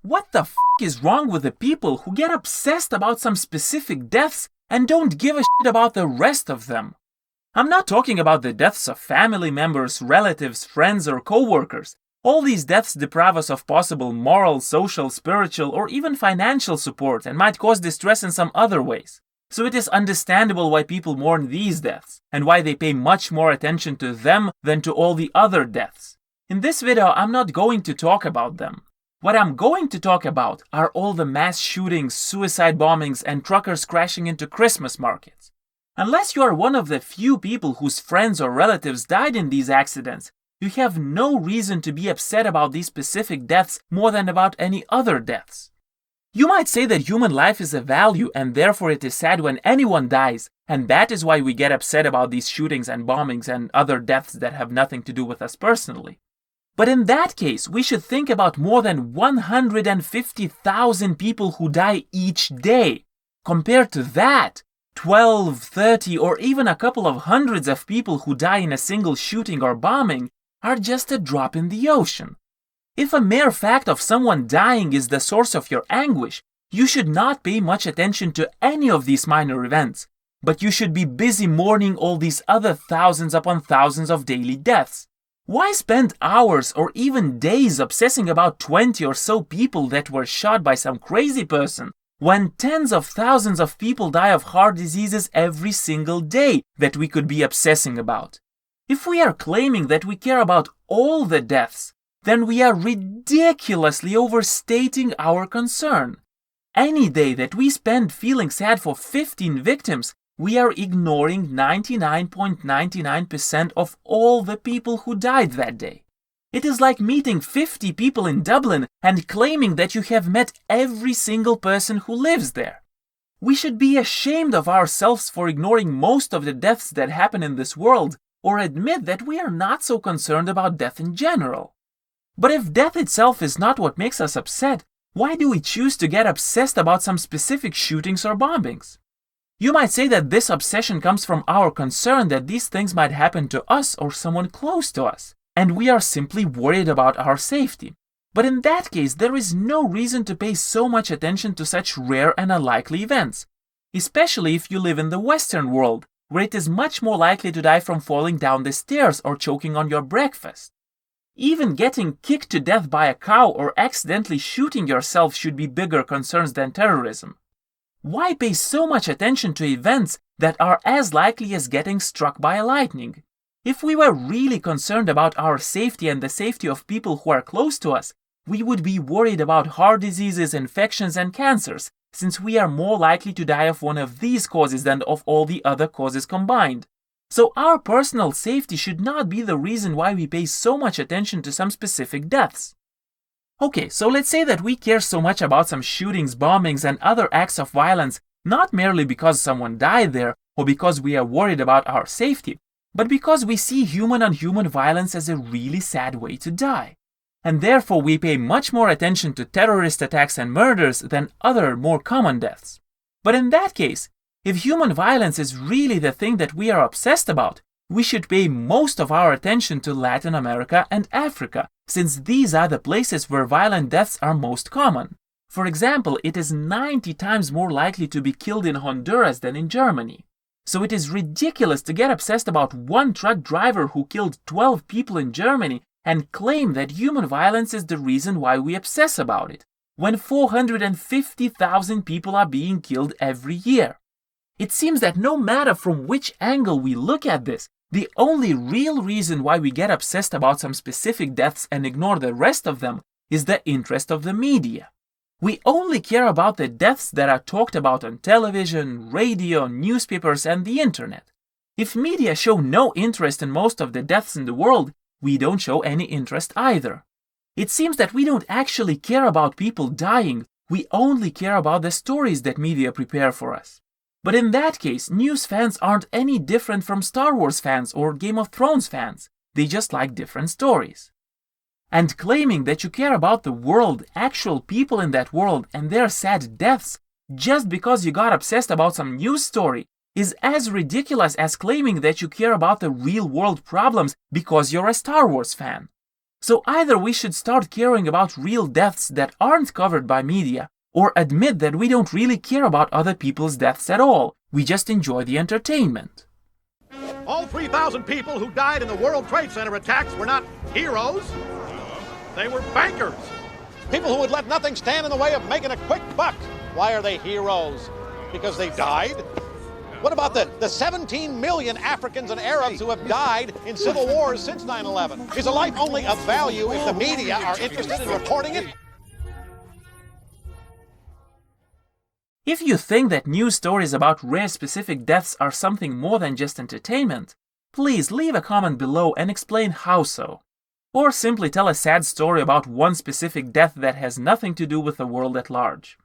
What the f is wrong with the people who get obsessed about some specific deaths and don't give a shit about the rest of them? I'm not talking about the deaths of family members, relatives, friends, or co-workers. All these deaths deprive us of possible moral, social, spiritual, or even financial support and might cause distress in some other ways. So it is understandable why people mourn these deaths, and why they pay much more attention to them than to all the other deaths. In this video, I'm not going to talk about them. What I'm going to talk about are all the mass shootings, suicide bombings, and truckers crashing into Christmas markets. Unless you are one of the few people whose friends or relatives died in these accidents, you have no reason to be upset about these specific deaths more than about any other deaths. You might say that human life is a value and therefore it is sad when anyone dies, and that is why we get upset about these shootings and bombings and other deaths that have nothing to do with us personally. But in that case, we should think about more than 150,000 people who die each day. Compared to that, 12, 30, or even a couple of hundreds of people who die in a single shooting or bombing are just a drop in the ocean. If a mere fact of someone dying is the source of your anguish, you should not pay much attention to any of these minor events, but you should be busy mourning all these other thousands upon thousands of daily deaths. Why spend hours or even days obsessing about 20 or so people that were shot by some crazy person, when tens of thousands of people die of heart diseases every single day that we could be obsessing about? If we are claiming that we care about all the deaths, then we are ridiculously overstating our concern. Any day that we spend feeling sad for 15 victims, we are ignoring 99.99% of all the people who died that day. It is like meeting 50 people in Dublin and claiming that you have met every single person who lives there. We should be ashamed of ourselves for ignoring most of the deaths that happen in this world, or admit that we are not so concerned about death in general. But if death itself is not what makes us upset, why do we choose to get obsessed about some specific shootings or bombings? You might say that this obsession comes from our concern that these things might happen to us or someone close to us, and we are simply worried about our safety. But in that case, there is no reason to pay so much attention to such rare and unlikely events, especially if you live in the Western world, where it is much more likely to die from falling down the stairs or choking on your breakfast. Even getting kicked to death by a cow or accidentally shooting yourself should be bigger concerns than terrorism. Why pay so much attention to events that are as likely as getting struck by a lightning? If we were really concerned about our safety and the safety of people who are close to us, we would be worried about heart diseases, infections, and cancers, since we are more likely to die of one of these causes than of all the other causes combined. So our personal safety should not be the reason why we pay so much attention to some specific deaths. Okay, so let's say that we care so much about some shootings, bombings, and other acts of violence, not merely because someone died there or because we are worried about our safety, but because we see human-on-human violence as a really sad way to die. And therefore we pay much more attention to terrorist attacks and murders than other more common deaths. But in that case, if human violence is really the thing that we are obsessed about, we should pay most of our attention to Latin America and Africa, since these are the places where violent deaths are most common. For example, it is 90 times more likely to be killed in Honduras than in Germany. So it is ridiculous to get obsessed about one truck driver who killed 12 people in Germany and claim that human violence is the reason why we obsess about it, when 450,000 people are being killed every year. It seems that no matter from which angle we look at this, the only real reason why we get obsessed about some specific deaths and ignore the rest of them is the interest of the media. We only care about the deaths that are talked about on television, radio, newspapers, and the internet. If media show no interest in most of the deaths in the world, we don't show any interest either. It seems that we don't actually care about people dying, we only care about the stories that media prepare for us. But in that case, news fans aren't any different from Star Wars fans or Game of Thrones fans. They just like different stories. And claiming that you care about the world, actual people in that world, and their sad deaths, just because you got obsessed about some news story, is as ridiculous as claiming that you care about the real world problems because you're a Star Wars fan. So either we should start caring about real deaths that aren't covered by media, or admit that we don't really care about other people's deaths at all. We just enjoy the entertainment. All 3,000 people who died in the World Trade Center attacks were not heroes. They were bankers. People who would let nothing stand in the way of making a quick buck. Why are they heroes? Because they died? What about the 17 million Africans and Arabs who have died in civil wars since 9/11? Is a life only of value if the media are interested in reporting it? If you think that news stories about rare specific deaths are something more than just entertainment, please leave a comment below and explain how so. Or simply tell a sad story about one specific death that has nothing to do with the world at large.